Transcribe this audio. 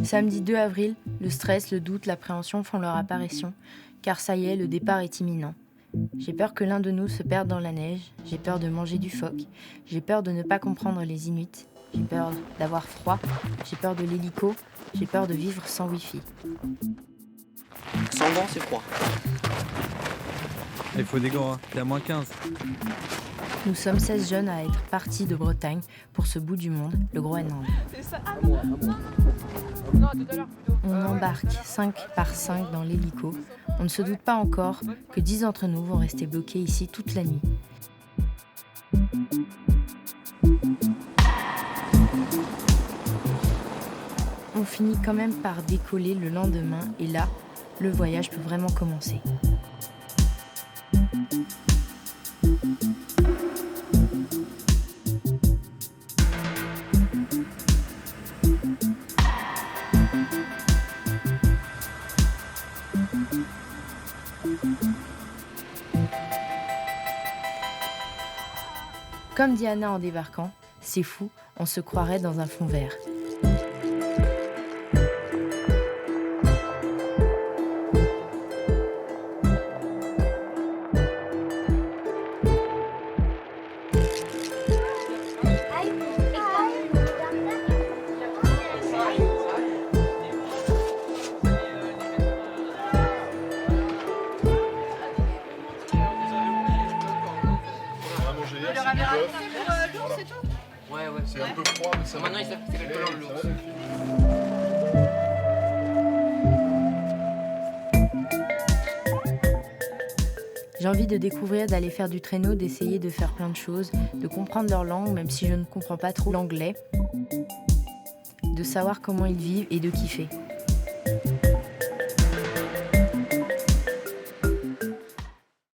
Samedi 2 avril, le stress, le doute, l'appréhension font leur apparition, car ça y est, le départ est imminent. J'ai peur que l'un de nous se perde dans la neige, j'ai peur de manger du phoque, j'ai peur de ne pas comprendre les Inuits, j'ai peur d'avoir froid, j'ai peur de l'hélico, j'ai peur de vivre sans wifi. Sans gants, c'est froid. Il faut des gants, hein. T'es à moins 15. Nous sommes 16 jeunes à être partis de Bretagne pour ce bout du monde, le Groenland. On embarque 5 par 5 dans l'hélico. On ne se doute pas encore que 10 d'entre nous vont rester bloqués ici toute la nuit. On finit quand même par décoller le lendemain et là, le voyage peut vraiment commencer. Comme Diana en débarquant, c'est fou, on se croirait dans un fond vert. Ouais. C'est un peu froid, mais ça va. Maintenant, il s'appelle collant le l'ours. J'ai envie de découvrir, d'aller faire du traîneau, d'essayer de faire plein de choses, de comprendre leur langue, même si je ne comprends pas trop l'anglais, de savoir comment ils vivent et de kiffer.